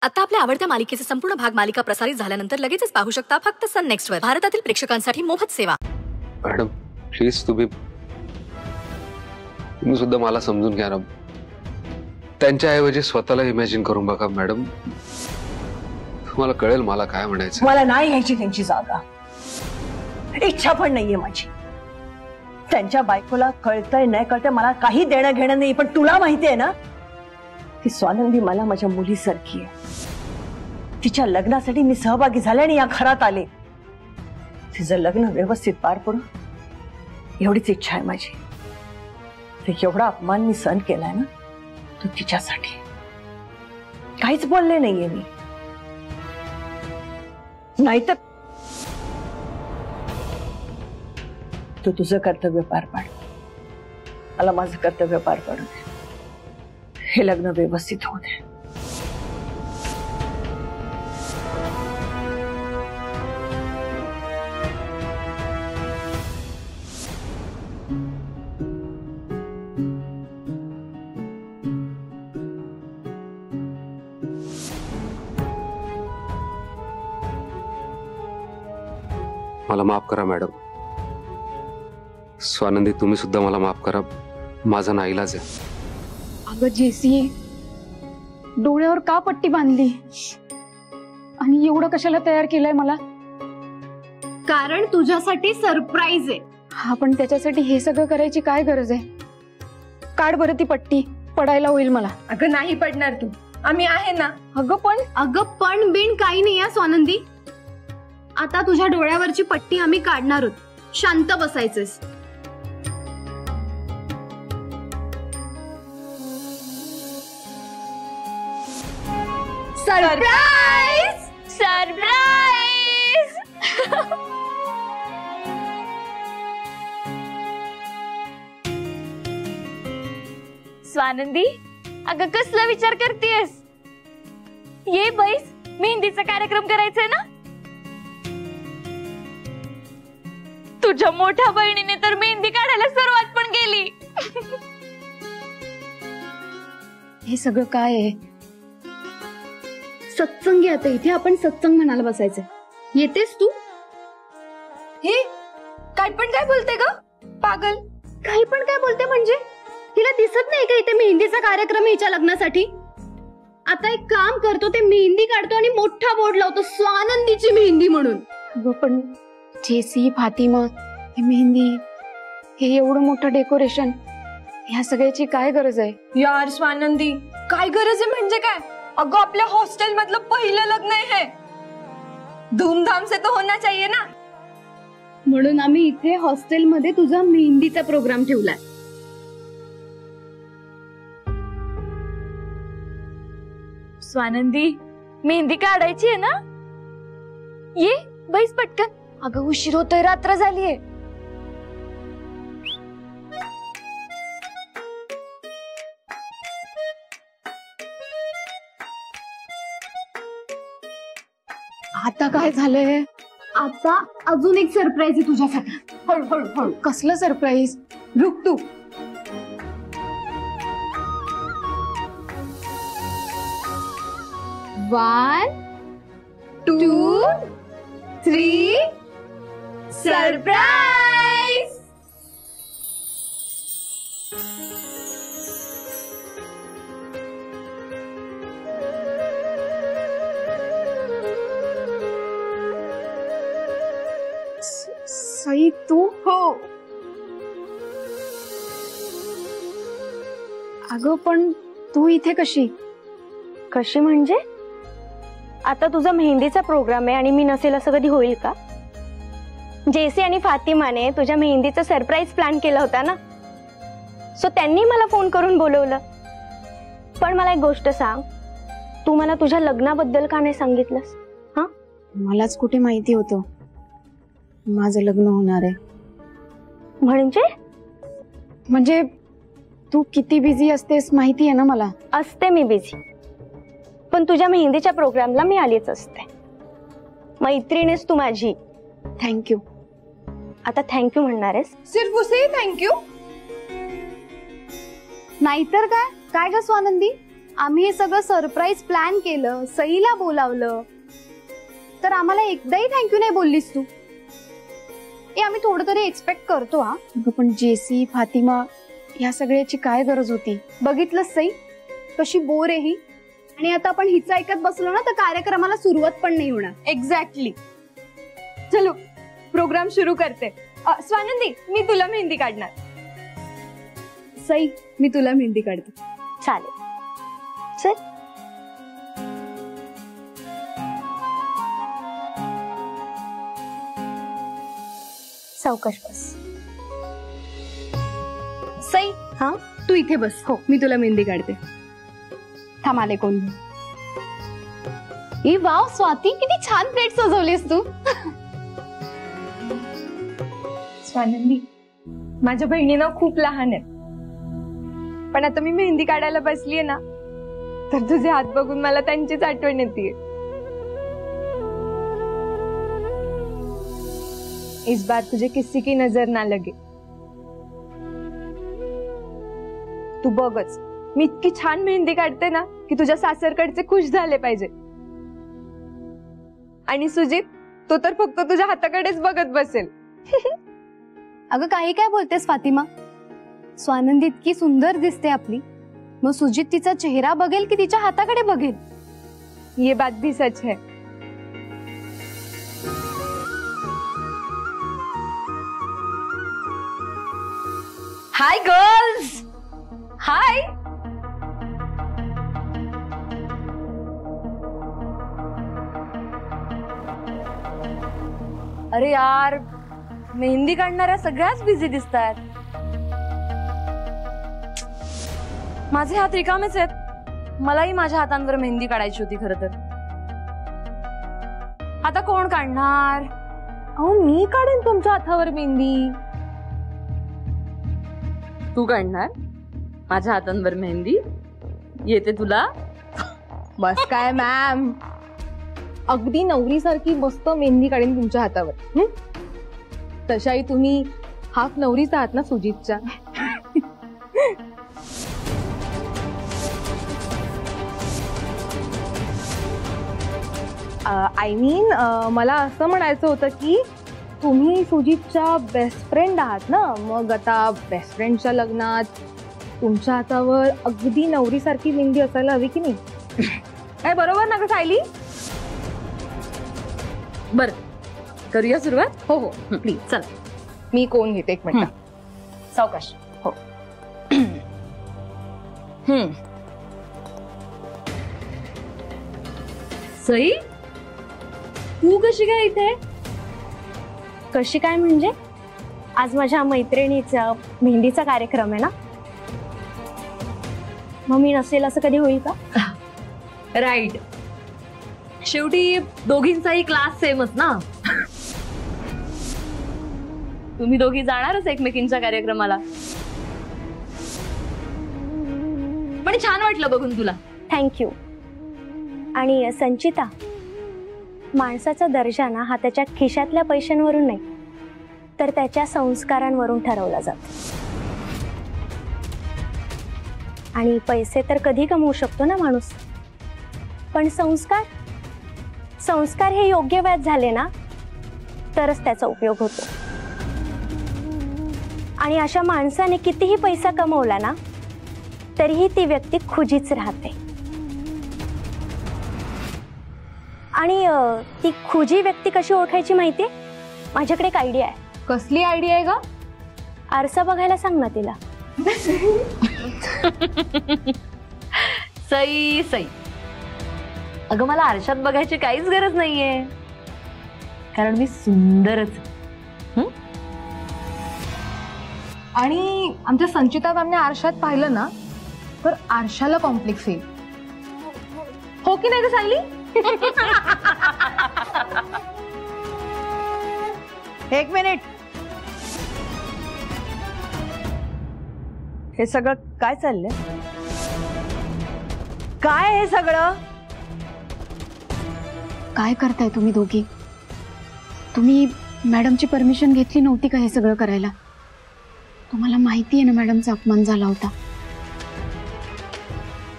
आता आपल्या आवडत्या मालिकेचे संपूर्ण भाग मालिका प्रसारित झाल्यानंतर लगेचच पाहू शकता फक्त सन नेक्स्ट वर. भारतातील प्रेक्षकांसाठी मोफत सेवा. मॅडम प्लीज तुम्ही सुद्धा मला समजून घ्या ना. त्यांच्याऐवजी स्वतःला इमॅजिन करून बघा मॅडम. तुम्हाला कळेल मला काय म्हणायचं. मला नाही घ्यायची त्यांची जागा. इच्छा पण नाहीये माझी. त्यांच्या बायकोला कळतंय नाही कळतंय मला काही देणं घेणं नाही. पण तुला माहितीये ना की स्वानंदी मला माझ्या मुलीसारखी आहे. तिच्या लग्नासाठी मी सहभागी झाले आणि या घरात आले. तिचं लग्न व्यवस्थित पार पडू एवढीच इच्छा आहे माझी. एवढा अपमान मी सहन केलाय ना तो तिच्यासाठी. काहीच बोलले नाहीये मी. नाहीतर तू तुझं कर्तव्य पार पाड. मला माझं कर्तव्य पार पाडू दे. हे लग्न व्यवस्थित होऊ दे. मला माफ करा मॅडम. स्वानंदी तुम्ही सुद्धा मला माफ करा. माझा नाईलाज आहे. अगं जेसी, डोळ्यावर का पट्टी बांधली आणि एवढं कशाला तयार केलंय मला? कारण तुझ्यासाठी सरप्राईज आहे. हा पण त्याच्यासाठी हे सगळं करायची काय गरज आहे? काढ बरं ती पट्टी, पडायला होईल मला. अगं नाही पडणार तू, आम्ही आहे ना. अगं पण बिन काही नाही या स्वानंदी. आता तुझ्या डोळ्यावरची पट्टी आम्ही काढणार आहोत. शांत बसायचंस. Surprise surprise. स्वानंदी, अगं कसला विचार करतेस? ये बैस, मेहंदीचा कार्यक्रम करायचंय ना. तुझ्या मोठ्या बहिणीने तर मेहंदी काढायला सुरुवात पण केली. हे सगळं काय आहे? सत्संग आहे. आता इथे आपण सत्संग म्हणायला बसायचं. येतेस तू? हे काय पण काय बोलते ग पागल? काही पण काय बोलते म्हणजे? तिला दिसत नाही का इथे मेहंदीचा कार्यक्रम आहे हिच्या लग्नासाठी? आता एक काम करतो, ते मेहंदी काढतो आणि मोठा बोर्ड लावतो स्वानंदीची मेहंदी म्हणून. अगं पण जेसी, फातिमा, हे मेहंदी, हे एवढं मोठं डेकोरेशन, ह्या सगळ्याची काय गरज आहे? यार स्वानंदी, काय गरज आहे म्हणजे काय? अगं आपल्या हॉस्टेल मधलं पहिलं लग्न आहे हे. धूमधाम से तो होना चाहिए ना. म्हणून आम्ही इथे हॉस्टेलमध्ये तुझा मेहंदीचा प्रोग्राम ठेवलाय. स्वानंदी, मेहंदी काढायची आहे ना? ये बैस पटकन. अगं उशीर होतोय, रात्र झालीये. आता काय झालंय? आता अजून एक सरप्राईज आहे तुझ्यासाठी. हळू हळू हळू. कसलं सरप्राईज? रुक तू. One, two, three, surprise. Sai तू? हो. अगं पण तू इथे कशी? कशी म्हणजे? आता तुझा मेहंदीचा प्रोग्राम आहे आणि मी नसेल असं कधी होईल का? जेसी आणि फातिमाने तुझ्या मेहंदीचा सरप्राईज प्लॅन केला होता ना, सो त्यांनी मला फोन करून बोलवलं. पण मला एक गोष्ट सांग, तू मला तुझ्या लग्नाबद्दल का नाही सांगितलंस? हा, मलाच कुठे माहिती होतं माझं लग्न होणार आहे. म्हणजे तू किती बिझी असतेस माहिती आहे ना मला. असते मी बिझी, पण तुझ्या मेहंदीच्या प्रोग्रामला मी आलीच असते. मैत्रीणेस तू माझी. थँक्यू. आता थँक्यू म्हणणार आहेस? सिर्फ उसे थँक्यू? नाहीतर काय? काय ग स्वानंदी, आम्ही हे सगळं सरप्राईज प्लॅन केलं, सईला बोलावलं, तर आम्हाला एकदाही थँक्यू नाही बोललीस तू. आम्ही थोडं तरी एक्सपेक्ट करतो. हा अगं पण जेसी, फातिमा या सगळ्याची काय गरज होती? बघितलं सई कशी बोर आहे ही. आणि आता आपण हिचं ऐकत बसलो ना तर कार्यक्रमाला सुरुवात पण नाही होणार. एक्झॅक्टली. चलो प्रोग्राम सुरू करते. स्वानंदी, मी तुला मेहंदी काढणार. सई, मी तुला मेहंदी काढते. चालेल. चल. सावकाश बस. सई, हा तू इथे बस. हो, मी तुला मेहंदी काढते. थांब आले कोण. ए वाव स्वाती, किती छान प्लेट सजवलीस तू. स्वानंदी, माझ्या बहिणीनं खूप लहान आहे, पण आता मी मेहंदी काढायला बसलीये ना तर तुझे हात बघून मला त्यांचीच आठवण येते. इस बार तुझे किसी की नजर ना लगे. तू बघच, मी इतकी छान मेहंदी काढते ना की तुझ्या सासरकडचे खुश झाले पाहिजे. आणि सुजित, तो तर फक्त तुझ्या हाताकडेच बघत बसेल. अगं काही काय बोलतेस फातिमा. स्वानंदी इतकी सुंदर दिसते आपली, मग सुजित तिचा चेहरा बघेल की तिच्या हाताकडे बघेल? ये बात भी सच है. Hi girls. हाय. अरे यार, मेहंदी काढणाऱ्या सगळ्याच बिझी दिसतात. माझे हात रिकामेच आहेत. मलाही माझ्या हातांवर मेहंदी काढायची होती खरं तर. आता कोण काढणार? अहो, मी काढेन तुमच्या हातावर मेहंदी. तू काढणार माझ्या हातांवर मेहंदी? येते तुला? बस काय मॅम, अगदी नवरीसारखी मस्त मेहंदी काढेन तुमच्या हातावर. तशाही तुम्ही हाफ नवरीच आहात ना सुजितच्या. आय मीन, मला असं म्हणायचं होतं की तुम्ही सुजितच्या बेस्ट फ्रेंड आहात ना, मग आता बेस्ट फ्रेंडच्या लग्नात तुमच्या हातावर अगदी नवरीसारखी मेहंदी असायला हवी की नाही? काय बरोबर ना ग सायली? बर, करूया सुरुवात? हो हो प्लीज. चल, मी कोण घेते एक मिनिट. सावकाश. हो. सई, तू कशी काय इथे? कशी काय म्हणजे? आज माझ्या मैत्रिणीचा मेहंदीचा कार्यक्रम आहे ना, मग मी नसेल असं कधी होईल का? राईट. शेवटी दोघींचाही क्लास सेमच ना. तुम्ही दोघी जाणारच एकमेकींच्या कार्यक्रमाला. पण छान वाटलं बघून तुला. थँक्यू. आणि संचिता, माणसाचा दर्जा ना हा त्याच्या खिशातल्या पैशांवरून नाही तर त्याच्या संस्कारांवरून ठरवला जातो. आणि पैसे तर कधी कमवू शकतो ना माणूस, पण संस्कार संस्कार हे योग्य वयात झाले ना तरच त्याचा उपयोग होतो. आणि अशा माणसाने कितीही पैसा कमवला ना तरीही ती व्यक्ती खुजीच राहते. आणि ती खुजी व्यक्ती कशी ओळखायची माहितीये? माझ्याकडे एक आयडिया आहे. कसली आयडिया आहे का? आरसा बघायला सांग ना तिला. सई सई, अगं मला आरशात बघायची काहीच गरज नाहीये, कारण मी सुंदरच. आणि आमच्या संचिता मॅमने आरशात पाहिलं ना तर आरशाला कॉम्प्लेक्स येईल. हो की नाही ग सांगली? एक मिनिट. हे सगळं काय चाललंय? काय हे सगळं? काय करताय तुम्ही दोघी? तुम्ही मॅडमची परमिशन घेतली नव्हती का हे सगळं करायला? तुम्हाला माहिती आहे ना मॅडमचा अपमान झाला होता.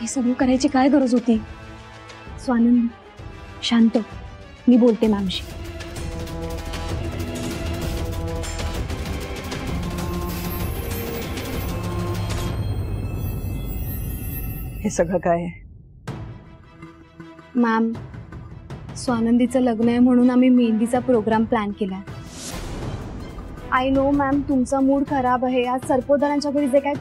हे हे सगळं करायची काय गरज होती? स्वानंद शांत, मी बोलते मॅमशी. हे सगळं काय आहे? मॅम, स्वानंदीचं लग्न आहे म्हणून आम्ही मेहंदीचा प्रोग्राम प्लॅन केलाय. आय नो मॅम, तुमचा मूड खराब आहे. आज सरपोतरांच्या घरी जे काय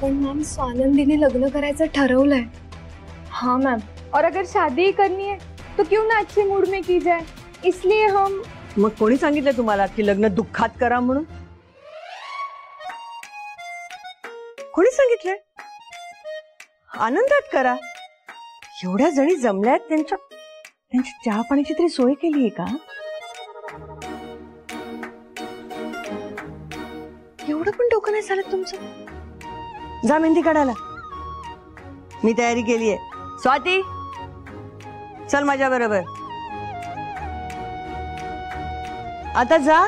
पण मैम स्वानंदीने लग्न करायचं ठरवलंय. हाँ मैम, और अगर शादी ही करनी है तो क्यों ना अच्छे मूड में की जाए, इसलिए हम. मग कोणी सांगितलं तुम्हाला की लग्न दुःखात करा म्हणून? कोणी सांगितलंय? आनंदात करा. एवढ्या जणी जमल्यात, त्यांची चहा पाण्याची तरी सोय केली आहे का? एवढं पण डोकं नाही झालं तुमचं? जा मेहंदी काढायला. मी तयारी केली आहे. स्वाती, चल माझ्या बरोबर. आता जा.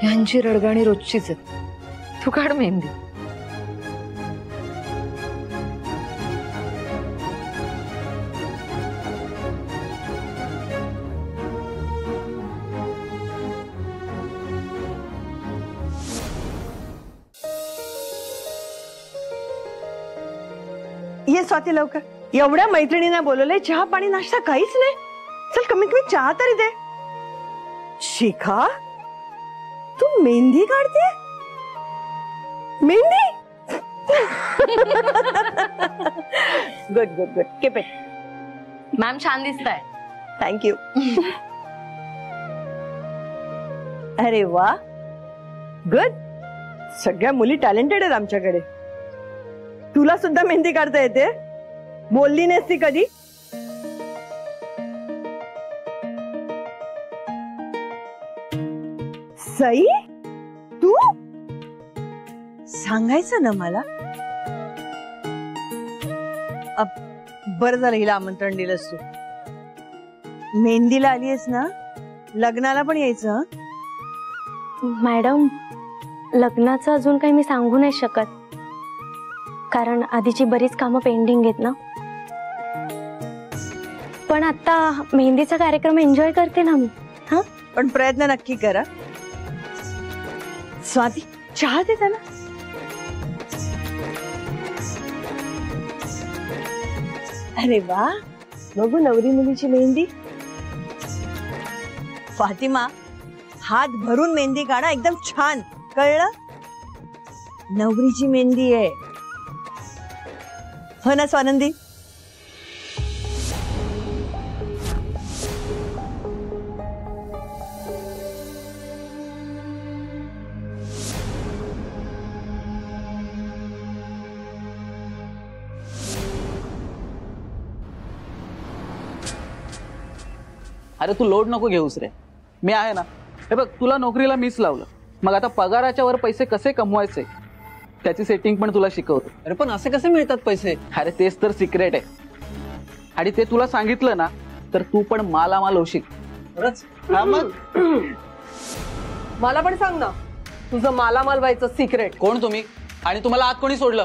ह्यांची रडगाणी रोजचीच आहे. तू काढ मेहंदी. ये स्वाती लवकर. एवढ्या मैत्रिणींना बोलवलंय, चहा पाणी नाश्ता काहीच नाही. चल कमीत कमी चहा तरी दे. शिखा, तू मेहंदी काढते? Mehndi? Good good good, keep it. Ma'am छान दिसताय. थँक्यू. अरे वा, गुड. सगळ्या मुली टॅलेंटेड आहेत आमच्याकडे. तुला सुद्धा मेहंदी काढता येते? बोलली नाहीस ती कधी? सई, तू सांगायचं ना मला. बरं झालं हिला आमंत्रण दिलंस तू. मेहंदीला आलीयस ना, लग्नाला पण यायचं. मॅडम, लग्नाचं अजून काही मी सांगू नाही शकत, कारण आधीची बरीच कामं पेंडिंग आहेत ना. पण आता मेहंदीचा कार्यक्रम एन्जॉय करते ना मी. हा, पण प्रयत्न नक्की करा. स्वाती, चहा दे त्याला. अरे वा, बघू नवरी मुलीची मेहंदी. फातिमा, हात भरून मेहंदी काढा, एकदम छान. कळलं? नवरीची मेहंदी आहे. हो ना स्वानंदी? अरे तू लोड नको घेऊस रे, मी आहे ना. हे बघ, तुला नोकरीला मीच लावलं, मग आता पगाराच्या वर पैसे कसे कमवायचे त्याची सेटिंग पण तुला शिकवतो. अरे पण असे कसे मिळतात पैसे? अरे तेच तर सिक्रेट आहे, आणि ते तुला सांगितलं ना तर तू पण मालामाल होशील. खरंच? हा मग मला पण सांग ना तुझं मालामाल व्हायचं सिक्रेट. कोण तुम्ही आणि तुम्हाला आत कोणी सोडलं?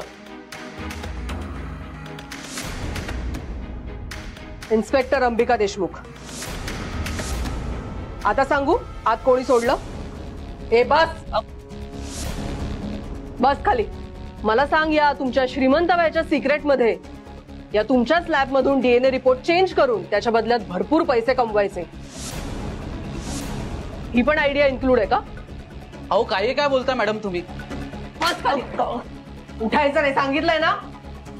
इन्स्पेक्टर अंबिका देशमुख. आता सांगू आत कोणी सोडलं? ए बस, बस खाली. मला सांग, या तुमच्या श्रीमंत व्हायच्या सिक्रेट मध्ये या तुमच्याच लॅब मधून डीएनए रिपोर्ट चेंज करून त्याच्या बदल्यात भरपूर पैसे कमवायचे, ही पण आयडिया इन्क्लूड आहे का? अहो काही काय बोलता मॅडम तुम्ही? बस खाली. उठायचं नाही, सांगितलंय ना.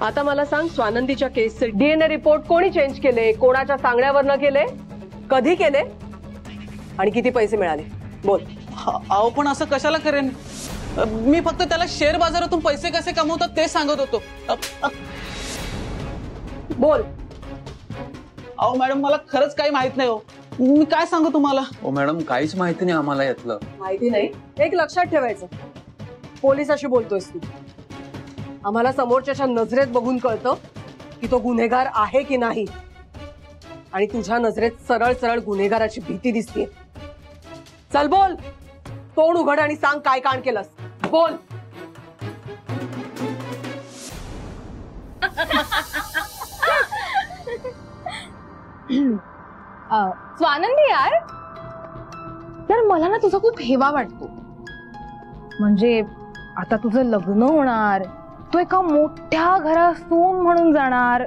आता मला सांग, स्वानंदीच्या केसचे डीएनए रिपोर्ट कोणी चेंज केले, कोणाच्या सांगण्यावर न केले, कधी केले आणि किती पैसे मिळाले? बोल. अहो पण असं कशाला करेन मी? फक्त त्याला शेअर बाजारातून पैसे कसे कमवतात ते सांगत होतो. बोल. अहो मॅडम, मला खरंच काही माहित नाही. हो, मी काय सांगू तुम्हाला? हो मॅडम, काहीच माहिती नाही आम्हाला यातलं. माहिती नाही? एक लक्षात ठेवायचं, पोलिसाशी बोलतोयस तू. आम्हाला समोरच्याच्या नजरेत बघून कळतं की तो गुन्हेगार आहे की नाही, आणि तुझ्या नजरेत सरळ सरळ गुन्हेगाराची भीती दिसते. चल बोल, तोंड उघड आणि सांग काय कांड केलंस. बोल. स्वानंदी यार मला ना तुझा खूप हेवा वाटतो. म्हणजे आता तुझं लग्न होणार, तू एका मोठ्या घरात सून म्हणून जाणार.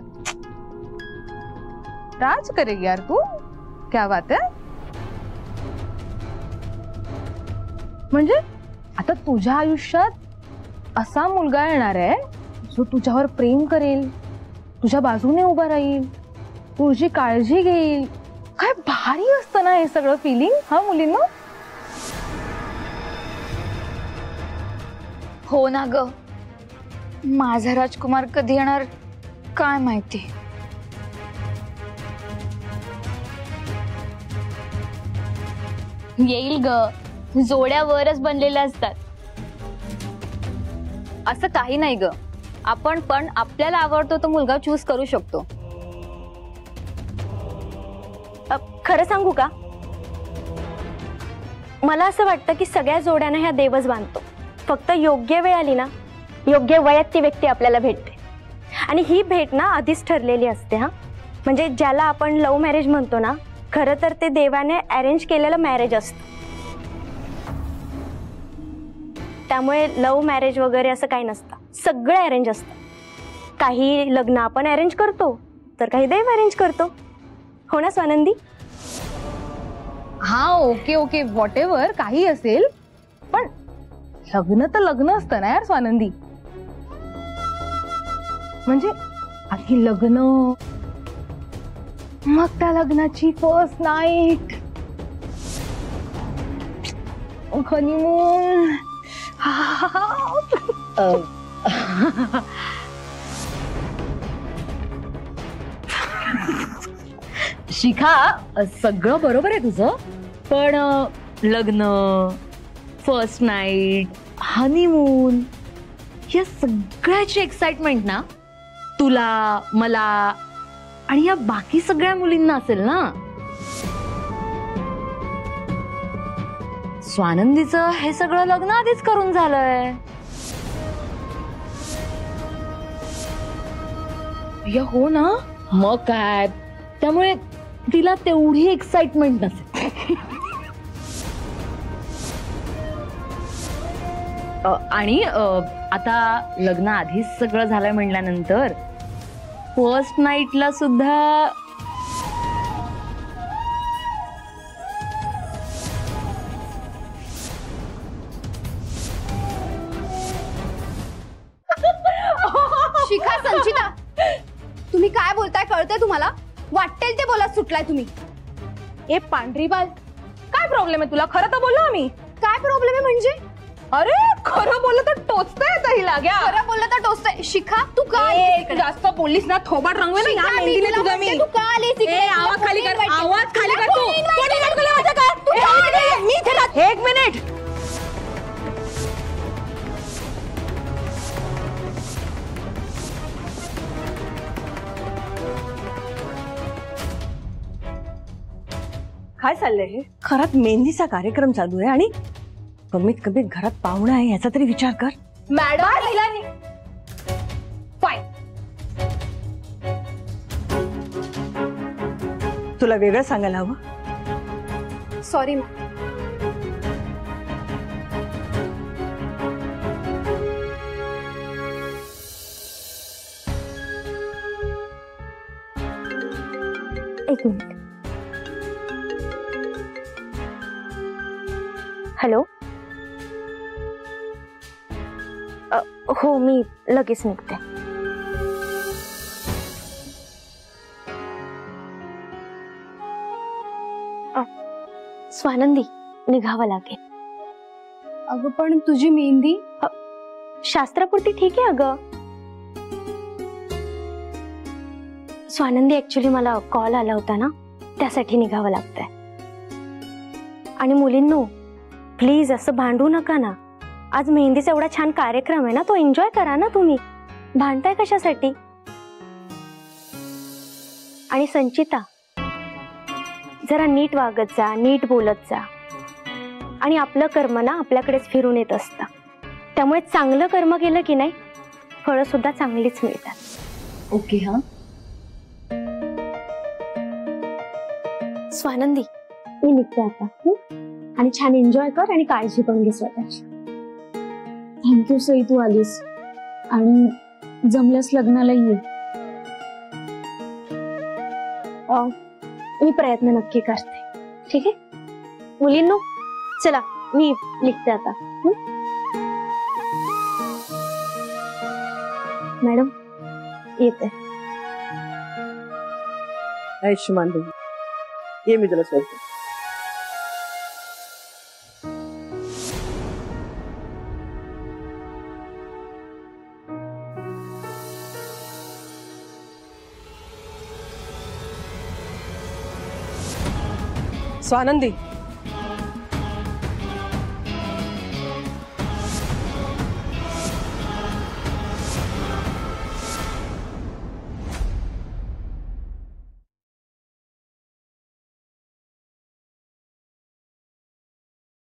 राज करेगी यार तू, क्या बात आहे. म्हणजे आता तुझ्या आयुष्यात असा मुलगा येणार आहे जो तुझ्यावर प्रेम करेल, तुझ्या बाजूने उभा राहील, तुझी काळजी घेईल. काय भारी असतं ना हे सगळं फिलिंग, हा मुलींना. हो ना ग, माझा राजकुमार कधी येणार काय माहिती. येईल ग, जोड्या वरच बनलेल्या असतात. असं काही नाही ग, आपण पण आपल्याला आवडतो तो मुलगा चूज करू शकतो. खरं सांगू का, मला असं वाटतं की सगळ्या जोड्यांना ह्या देवच बांधतो. फक्त योग्य वेळ आली ना, योग्य वयात ती व्यक्ती आपल्याला भेटते. आणि ही भेट ना आधीच ठरलेली असते. हा म्हणजे ज्याला आपण लव्ह मॅरेज म्हणतो ना, खरं तर ते देवाने अरेंज केलेलं मॅरेज असतं. त्यामुळे लव्ह मॅरेज वगैरे असं काही नसतं, सगळं अरेंज असतं. काही लग्न आपण अरेंज करतो, तर काही देव अरेंज करतो. हो ना स्वानंदी? हा ओके ओके, व्हॉट एव्हर, काही असेल, पण लग्न तर लग्न असतं ना यार स्वानंदी. म्हणजे आधी लग्न, मग त्या लग्नाची फर्स्ट नाईट, हनीमून. शिखा, सगळं बरोबर आहे तुझं, पण लग्न, फर्स्ट नाईट, हनीमून या सगळ्याची एक्साइटमेंट ना तुला, मला आणि या बाकी सगळ्या मुलींना असेल ना. स्वानंदीचं हे सगळं लग्न आधीच करून झालंय. या हो ना, मग काय, त्यामुळे तिला तेवढी एक्साइटमेंट नसेल. आणि आता लग्न आधीच सगळं झालंय म्हणल्यानंतर फर्स्ट नाईटला सुद्धा शिखा, संचिता, तुम्ही काय बोलताय कळतंय तुम्हाला? वाटेल ते बोला सुटलाय तुम्ही. ए पांढरी बाल, काय प्रॉब्लेम आहे तुला? खरं तर बोललो आम्ही. काय प्रॉब्लेम आहे म्हणजे? अरे खरं बोललं तर टोचतंय तरी लाग्या. खरं बोललं तर टोचतंय. शिखा, तू काय जास्त बोललीस ना, थोबाड रंगवे ना या मेहंदीने तुझं मी. तू का आलीस इकडे? आवाज खाली कर, आवाज खाली कर तू. मी इथे राहत. एक मिनिट. काय चाललंय हे? घरात मेहंदीचा कार्यक्रम चालू आहे आणि कमीत कमी घरात पाहुणा आहे याचा तरी विचार कर. Madam fine. तुला वेगळं सांगायला हवं. सॉरी. एक मिनिट. हॅलो. हो, मी लगेच निघते. स्वानंदी, निघावं लागेल. अगं पण तुझी मेहंदी? शास्त्रापुरती ठीक आहे अगं. स्वानंदी, ऍक्च्युली मला कॉल आला होता ना, त्यासाठी निघावं लागतंय. आणि मुलींनो, प्लीज असं भांडू नका ना. आज मेहंदीचा एवढा छान कार्यक्रम आहे ना, तो एन्जॉय करा ना तुम्ही. भांडताय कशासाठी? आणि संचिता, जरा नीट वागत जा, नीट बोलत जा, आणि आपलं कर्म ना आपल्याकडेच फिरून येत असतं. त्यामुळे चांगलं कर्म केलं की नाही, फळं सुद्धा चांगलीच मिळतात. ओके. हा, स्वानंदी, मी निघते आता. आणि छान एन्जॉय कर आणि काळजी पण घे स्वतःची. थँक्यू सई, तू आलीस. आणि जमल्यास लग्नाला ये. मी प्रयत्न नक्की करते. ठीक आहे मुलींनो, चला मी निघते आता. मॅडम येते. आयुष्यमान देवी, ये मी तुला सोडते. स्वानंदी,